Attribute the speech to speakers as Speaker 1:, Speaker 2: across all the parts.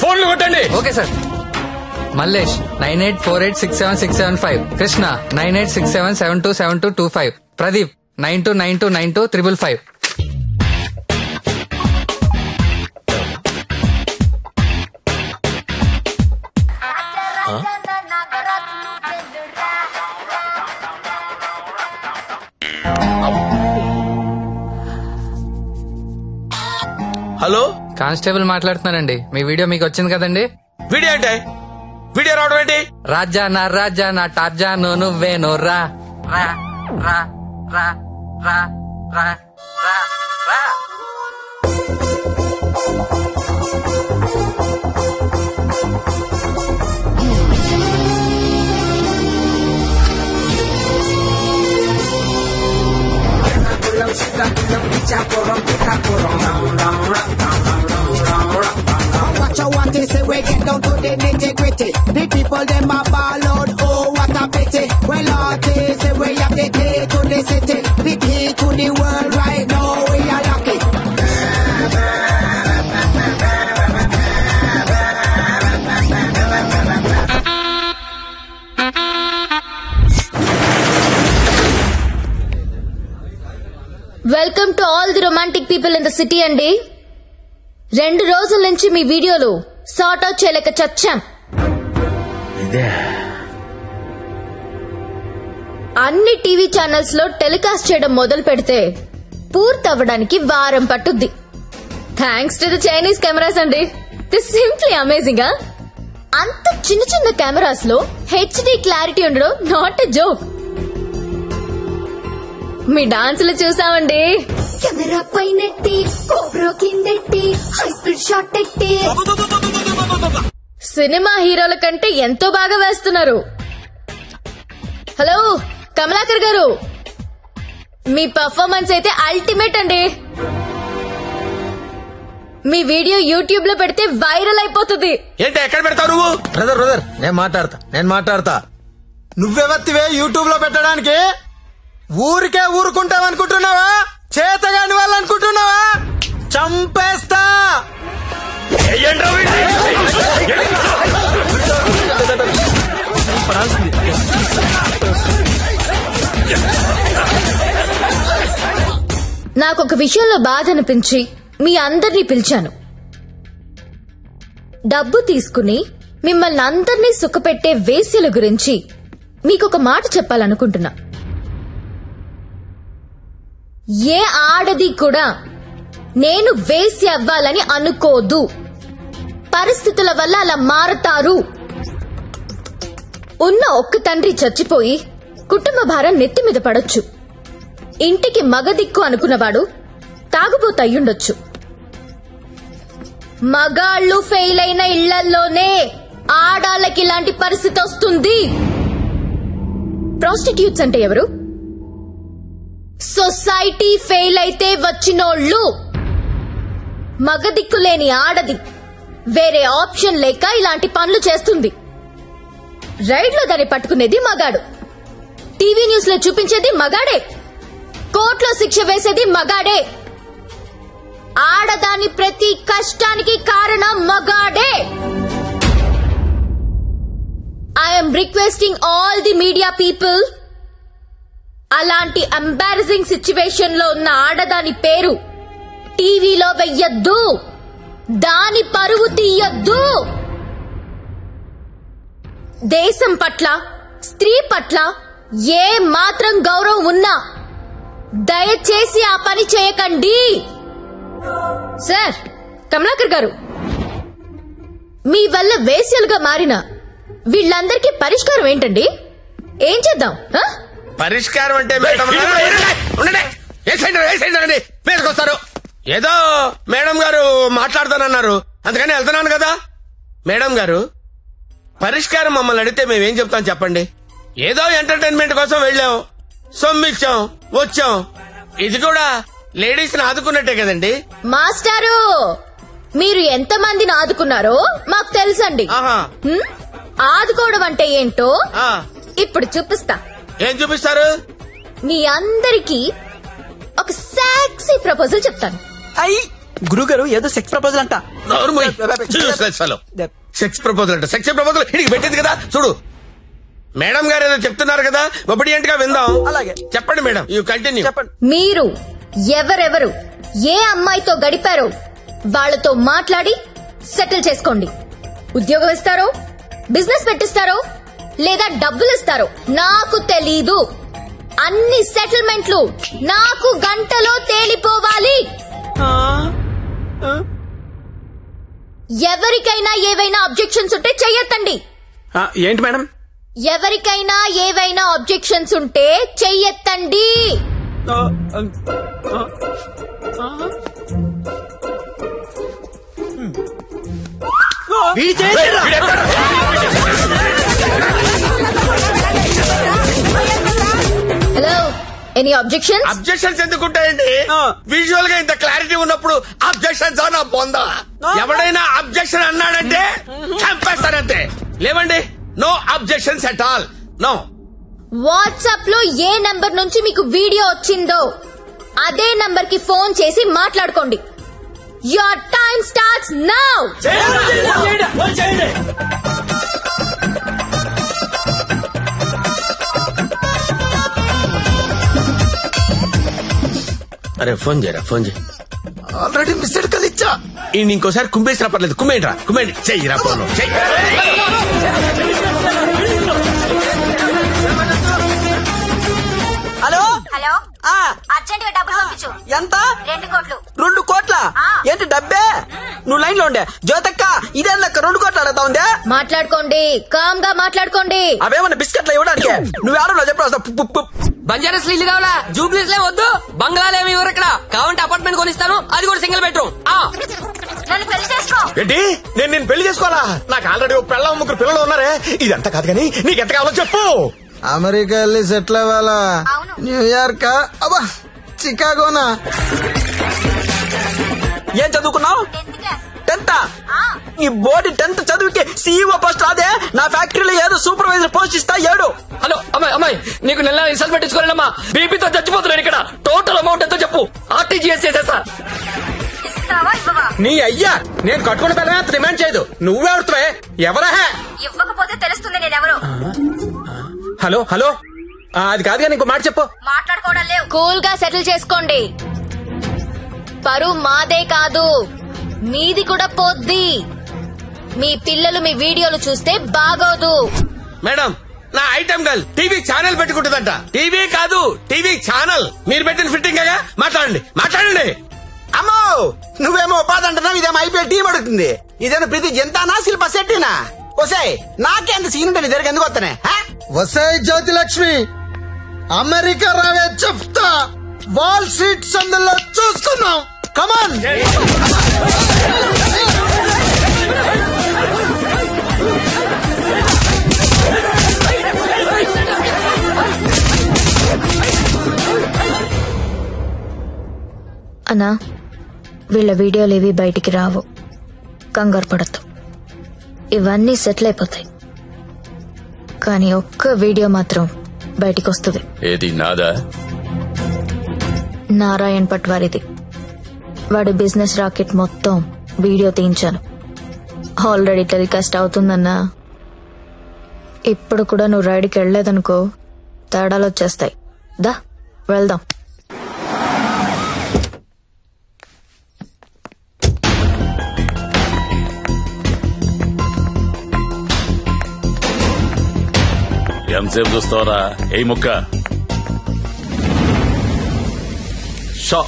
Speaker 1: ఫోన్లు కొట్టండి.
Speaker 2: Okay sir. Mallesh 9848676775. Krishna 9867727225. Pradeep 92929255.
Speaker 1: Hello,
Speaker 2: constable మాట్లాడుతున్నానండి. మీ వీడియో మీకు వచ్చింది కదండి.
Speaker 1: వీడియో ఏంటి? వీడియో రావడం ఏంటి?
Speaker 2: రాజా నా టార్జాను నువ్వేను రా రా రా రా రా రా రా రా.
Speaker 3: What you want is we get down to the nitty-gritty. The people them a ball out, oh what a pity. Well artists say we have the key to the city, the key to the world right now we are lucky.
Speaker 4: Welcome to all the romantic people in the city అండి. 2 రోజుల నుంచి మీ వీడియోలు sort out చేయలేక చచ్చాం. అన్ని TV channels లో telecast చేయడం మొదలు పెడితే పూర్తవ్వడానికి వారం పట్టుద్ది. Thanks to the Chinese cameras అండి. This simply amazing. అంత చిన్న చిన్న కెమెరాస్ లో హెచ్డి క్లారిటీ ఉండడం నాట్ ఎ జోక్. మీ డాన్సులు చూసామండి.
Speaker 5: కెమెరా పైనెట్టి కోబ్రో కిందెట్టి హై స్పీడ్ షాట్ ఎట్టి
Speaker 4: సినిమా హీరోల కంటే ఎంతో బాగా వేస్తున్నారు. హలో కమలాకర్ గారు, మీ పర్ఫార్మెన్స్ అయితే అల్టిమేట్ అండి. మీ వీడియో యూట్యూబ్ లో పెడితే వైరల్ అయిపోతుంది.
Speaker 1: ఏంటి ఎక్కడ పెడతావు నువ్వు?
Speaker 6: బ్రదర్ నేను మాట్లాడతా. నువ్వెవత్తివే యూట్యూబ్ లో పెట్టడానికి? ఊరికే ఊరుకుంటావనుకుంటున్నావా? చేతగాని వాళ్ళు అనుకుంటున్నావా? చంపేస్తా.
Speaker 4: నాకొక విషయంలో బాధ అనిపించి మీ అందరినీ పిలిచాను. డబ్బు తీసుకుని మిమ్మల్ని అందరినీ సుఖపెట్టే వేశ్యల గురించి మీకొక మాట చెప్పాలనుకుంటున్నా. ఏ ఆడది కూడా నేను వేశ్య అవ్వాలని అనుకోదు. పరిస్థితుల వల్ల అలా మారతారు. ఉన్న ఒక్క తండ్రి చచ్చిపోయి కుటుంబ భారం నెత్తి మీద పడొచ్చు. ఇంటికి మగదిక్కు అనుకున్నవాడు తాగుబోతయ్యుండొచ్చు. మగాళ్ళు ఫెయిల్ అయిన ఇళ్లల్లోనే ఆడాళ్ళకి ఇలాంటి పరిస్థితి వస్తుంది. ప్రాస్టిట్యూట్స్ అంటే ఎవరు? సొసైటీ ఫెయిల్ అయితే వచ్చినోళ్ళు. మగదిక్కులేని ఆడది వేరే ఆప్షన్ లేక ఇలాంటి పనులు చేస్తుంది. రైడ్ లో దాన్ని పట్టుకునేది మగాడు, టీవీ న్యూస్ లో చూపించేది మగాడే, కోర్టులో శిక్ష వేసేది మగాడే. ఆడదాని ప్రతి కష్టానికి కారణం మగాడే. I'm requesting all the media people, అలాంటి ఎంబారసింగ్ సిచ్యువేషన్ లో ఉన్న ఆడదాని పేరు టీవీలో వెయ్యొద్దు. దాని పరువు తీయొద్దు. దేశం పట్ల, స్త్రీ పట్ల ఏ మాత్రం గౌరవం ఉన్నా దయచేసి ఆ పని చేయకండి. సార్ కమలాకర్ గారు, మీ వల్ల వేశ్యలుగా మారిన వీళ్ళందరికీ పరిష్కారం ఏంటండి? ఏం చేద్దాం?
Speaker 1: పరిష్కారం అంటే మేడం మీదకొస్తారు. ఏదో మేడం గారు మాట్లాడతానన్నారు, అందుకని వెళ్తున్నాను కదా. మేడం గారు, పరిష్కారం మమ్మల్ని అడిగితే మేమేం చెప్తాం చెప్పండి? ఏదో ఎంటర్టైన్మెంట్ కోసం వెళ్ళాం, సొమ్మిచ్చాం, వచ్చాం. ఇది కూడా లేడీస్ ని ఆదుకున్నట్టే కదండి.
Speaker 4: మాస్టారు, మీరు ఎంత మందిని ఆదుకున్నారో మాకు తెలుసండి. ఆదుకోవడం అంటే ఏంటో ఇప్పుడు చూపిస్తా.
Speaker 1: ఏం చూపిస్తారు?
Speaker 4: మీ అందరికీ ఒక సెక్సీ ప్రపోజల్ చెప్తాను.
Speaker 7: గురుగారు ఏదో సెక్స్ ప్రపోజల్ అంట.
Speaker 1: సెక్స్ ప్రపోజల్ అంట. సెక్స్ ప్రపోజల్ ఇడికి పెట్టింది కదా చూడు. మేడం గారు ఏదో చెప్తున్నారు కదా, ఒబిడియంట్ గా విందాం.
Speaker 7: అలాగే
Speaker 1: చెప్పండి మేడం, యూ కంటిన్యూ.
Speaker 7: చెప్పండి.
Speaker 4: మీరు ఎవరెవరు ఏ అమ్మాయితో గడిపారో వాళ్ళతో మాట్లాడి సెటిల్ చేసుకోండి. ఉద్యోగం ఇస్తారో, బిజినెస్ పెట్టిస్తారో, లేదా డబ్బులు ఇస్తారో నాకు తెలీదు. అన్ని సెటిల్మెంట్లు నాకు గంటలో తేలిపోవాలి. ఎవరికైనా ఏవైనా అబ్జెక్షన్స్ ఉంటే చెయ్యొద్దండి.
Speaker 7: ఏంటి మేడం?
Speaker 4: ఎవరికైనా ఏవైనా అబ్జెక్షన్స్ ఉంటే చెయ్యొద్దండి. Hello, any objection?
Speaker 1: అబ్జెక్షన్స్ ఎందుకుంటాయండి? విజువల్ గా ఇంత క్లారిటీ ఉన్నప్పుడు అబ్జెక్షన్స్ నా బొందా. ఎవడైనా అబ్జెక్షన్ అన్నాడంటే చంపేస్తానంతే. లేవండి, no objections at all. No.
Speaker 4: WhatsApp లో ఏ నంబర్ నుంచి మీకు వీడియో వచ్చిందో అదే నంబర్ కి ఫోన్ చేసి మాట్లాడుకోండి. Your time starts now.
Speaker 1: అరే ఫోన్ చేయరా, ఫోన్ చేయి.
Speaker 6: ఆల్రెడీ మిస్డ్ కాల్ ఇచ్చా.
Speaker 1: ఇంకోసారి కుమ్మేసినా పర్లేదు, కుమ్మేంట్రా, కుమ్మేండి. చెయ్యిరా ఫోన్.
Speaker 7: హలో
Speaker 5: హలో, అర్జెంట్ గా డబ్బులు పంపించు.
Speaker 7: ఎంత?
Speaker 5: 2 కోట్లు.
Speaker 7: 2 కోట్ల? ఏంటి డబ్బే? నువ్వు లైన్ లో ఉండే జ్యోతక్క, ఇదే లెక్క 2 కోట్లు అడుగుతా ఉందే.
Speaker 4: మాట్లాడుకోండి, కామ్ గా మాట్లాడుకోండి.
Speaker 7: అవేమన్నా బిస్కెట్లు ఇవ్వడానికి? నువ్వు ఆడో చెప్పు.
Speaker 2: బంజారాస్ ఇల్లు కావాలా? జూబ్లీస్ లే వద్దు. బంగ్లాలు ఏమి ఇవ్వరు ఇక్కడ. కావాలంటే అపార్ట్మెంట్ కొనిస్తాను, అది కూడా సింగిల్ బెడ్రూమ్.
Speaker 5: నన్ను పెళ్లి చేసుకో.
Speaker 1: ఏంటి, నేను పెళ్లి చేసుకోవాలా? నాకు ఆల్రెడీ 3 పిల్లలు ఉన్నారే. ఇదంతా కాదు కానీ నీకెంత కావాలో చెప్పు.
Speaker 6: అమెరికా వెళ్ళి సెటిల్ అవ్వాలా? న్యూయార్క్? అబ్బా, చికాగోనా?
Speaker 7: ఏం చదువుకున్నావు? 10th. ఈ బోర్డు 10th చదువుకి CEO పోస్ట్ రాదే. నా ఫ్యాక్టరీలో ఏదో సూపర్వైజర్ పోస్ట్ ఇస్తా. 7.
Speaker 2: హలో అమ్మాయి, నీకు నెల రిసల్ట్ పెట్టించుకోలేనమ్మా. బీపీతో చచ్చిపోతున్నాను ఇక్కడ. టోటల్ అమౌంట్ ఎంతో చెప్పు, RTGS చేసేస్తా.
Speaker 1: నీ అయ్యా, నేను కట్టుకున్న పిల్లగా డిమాండ్ చేయదు. నువ్వే అడుగుతావే, ఎవరా?
Speaker 5: ఇవ్వకపోతే తెలుస్తుంది నేనెవరు.
Speaker 1: హలో హలో, అది కాదు కానీ ఇంకో మాట చెప్పు.
Speaker 5: మాట్లాడుకోవడం లేవు.
Speaker 4: కూల్ గా సెటిల్ చేసుకోండి. పరువు మాదే కాదు, మీది కూడా పోద్ది. మీ పిల్లలు మీ వీడియోలు చూస్తే బాగోదు.
Speaker 1: మేడం, నా ఐటమ్ గర్ల్ టీవీ ఛానల్ పెట్టుకుంటుందంట. టీవీ కాదు, టీవీ ఛానల్. మీరు పెట్టిన ఫిట్టింగ్ గా మాట్లాడండి.
Speaker 7: అమ్మో, నువ్వేమో ఉపాధి అంటున్నావు, ఇదేమో IPL టీం అడుగుతుంది. ఇదేమో ప్రతి జంతానా శిల్ప శెట్టినా? వసే, నాకేంత సీన్ ఉంటే నీ దగ్గర ఎందుకు వస్తానే?
Speaker 6: వసాయి జ్యోతి లక్ష్మి, అమెరికా రావే చెప్తా. వాల్ స్ట్రీట్ సందులో చూసుకుందాం. కమాన్.
Speaker 4: అన్నా, వీళ్ళ వీడియోలేవి బయటికి రావు, కంగారు పడద్దు. ఇవన్నీ సెటిల్ అయిపోతాయి. కానీ ఒక్క వీడియో మాత్రం బయటికి వస్తుంది.
Speaker 8: ఏది నాదా?
Speaker 4: నారాయణ్ పట్వారిది. వాడి బిజినెస్ రాకెట్ మొత్తం వీడియో తీయించాను. ఆల్రెడీ టెలికాస్ట్ అవుతుందన్నా. ఇప్పుడు కూడా నువ్వు రైడ్కి వెళ్ళలేదనుకో, తేడాలు వచ్చేస్తాయి. దా వెళ్దాం.
Speaker 8: ఎంతసేపు చూస్తావరా? ఏ ముక్క షా.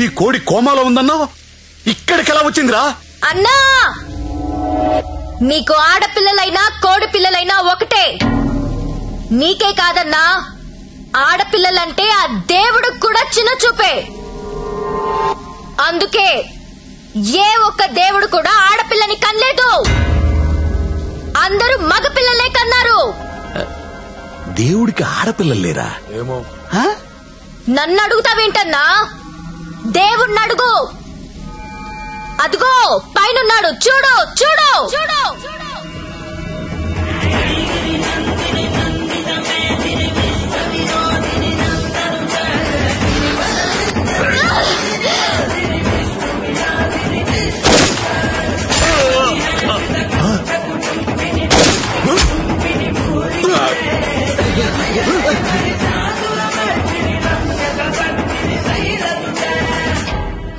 Speaker 8: ఈ కోడి కోమాలో ఉందన్నా, ఇక్కడికి ఎలా వచ్చిందిరా?
Speaker 4: అన్నా, నీకు ఆడపిల్లలైనా కోడి పిల్లలైనా ఒకటే. నీకే కాదన్నా, ఆడపిల్లలంటే ఆ దేవుడికి కూడా చిన్న చూపే. అందుకే ఏ ఒక్క దేవుడు కూడా ఆడపిల్లని కనలేదు. అందరూ మగపిల్లలే కన్నారు.
Speaker 8: దేవుడికి ఆడపిల్లలు లేరా?
Speaker 1: ఏమో.
Speaker 4: నన్ను అడుగుతావేంటన్నా? దేవుణ్ణి అడుగు. అదిగో పైనున్నాడు, చూడు చూడు చూడు.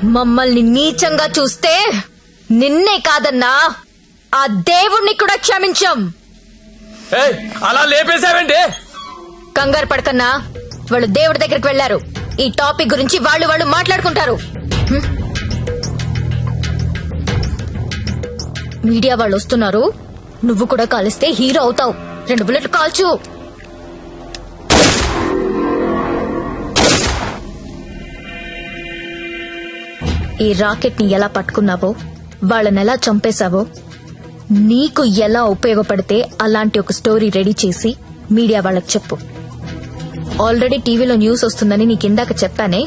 Speaker 4: మమ్మల్ని నీచంగా చూస్తే నిన్నే కాదన్నా ఆ దేవుణ్ణి కూడా క్షమించం.
Speaker 2: అలా లేపేశావండి.
Speaker 4: కంగారు పడకన్నా, వాళ్ళు దేవుడి దగ్గరికి వెళ్లారు. ఈ టాపిక్ గురించి వాళ్ళు మాట్లాడుకుంటారు. మీడియా వాళ్ళు వస్తున్నారు. నువ్వు కూడా కాలిస్తే హీరో అవుతావు. 2 బుల్లెట్లు కాల్చు. ఈ రాకెట్ ని ఎలా పట్టుకున్నావో, వాళ్ళని ఎలా చంపేశావో, నీకు ఎలా ఉపయోగపడితే అలాంటి ఒక స్టోరీ రెడీ చేసి మీడియా వాళ్ళకి చెప్పు. ఆల్రెడీ టీవీలో న్యూస్ వస్తుందని నీకిందాక చెప్పానే,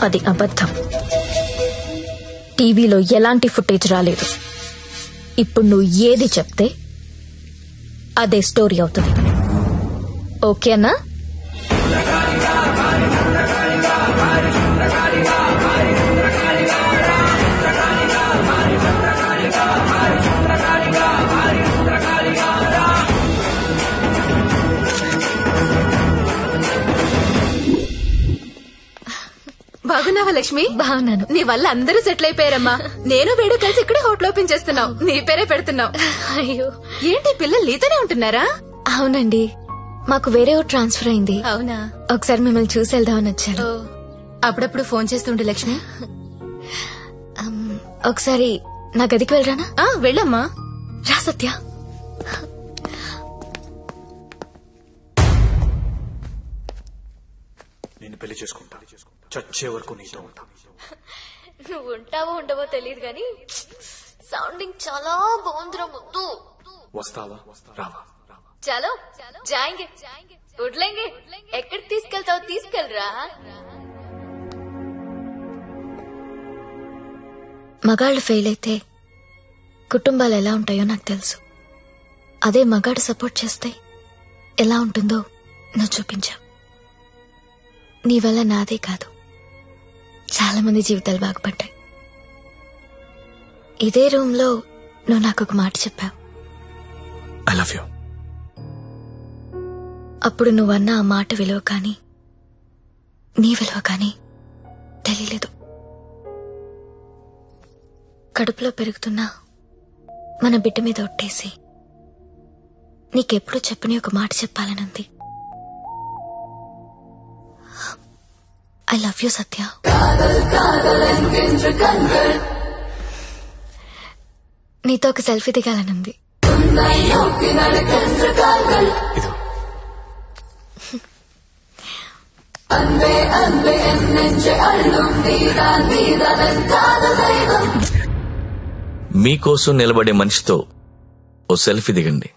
Speaker 4: అది అబద్ధం. టీవీలో ఎలాంటి ఫుటేజ్ రాలేదు. ఇప్పుడు నువ్వు ఏది చెప్తే అదే స్టోరీ అవుతుంది. ఓకేనా?
Speaker 9: బాగున్నావా లక్ష్మి?
Speaker 4: బాగున్నాను.
Speaker 9: నీ వల్ల అందరూ సెటిల్ అయిపోయారమ్మా. నేను వేడు కలిసి ఇక్కడే హోటల్ ఓపెన్ చేస్తున్నావు. నీ పేరే పెడుతున్నావు.
Speaker 4: అయ్యో,
Speaker 9: ఏంటి పిల్లలు నీతోనే ఉంటున్నారా?
Speaker 4: అవునండి, మాకు వేరే ఊరు ట్రాన్స్ఫర్ అయింది.
Speaker 9: అవునా?
Speaker 4: ఒకసారి మిమ్మల్ని చూసి వెళ్దామని వచ్చాను.
Speaker 9: అప్పుడప్పుడు ఫోన్ చేస్తుండే లక్ష్మి.
Speaker 4: ఒకసారి నా గదికి వెళ్ళరానా?
Speaker 9: వెళ్ళమ్మా.
Speaker 4: రా సత్య.
Speaker 8: నేను పెళ్లి చేసుకుంటా. చచ్చే వరకు నీతో ఉంటా.
Speaker 4: నువ్వు ఉంటావో ఉండవో తెలియదు గాని సౌండింగ్ చాలా బాగుందిరా ముద్దు.
Speaker 8: వస్తావా రావా?
Speaker 4: చలో జాయింగే వడ్లేంగే. ఎక్కడికి తీసుకెళ్తావు తీసుకెళ్ళరా. మగాళ్ళు ఫెయిల్ అయితే కుటుంబాలు ఎలా ఉంటాయో నాకు తెలుసు. అదే మగాడు సపోర్ట్ చేస్తే ఎలా ఉంటుందో నువ్వు చూపించావు. నీ వల్ల నాదే కాదు, చాలా మంది జీవితాలు బాగుపడ్డాయి. ఇదే రూమ్ లో నువ్వు నాకు ఒక మాట చెప్పావు.
Speaker 8: I love you.
Speaker 4: అప్పుడు నువ్వన్న ఆ మాట విలువ కానీ నీ విలువ కానీ తెలియలేదు. కడుపులో పెరుగుతున్నా మన బిడ్డ మీద ఒట్టేసి నీకెప్పుడు చెప్పని ఒక మాట చెప్పాలనుంది. ఐ లవ్ యూ సత్య. నీతో ఒక సెల్ఫీ దిగాలనుంది.
Speaker 10: మీకోసం నిలబడే మనిషితో ఓ సెల్ఫీ దిగండి.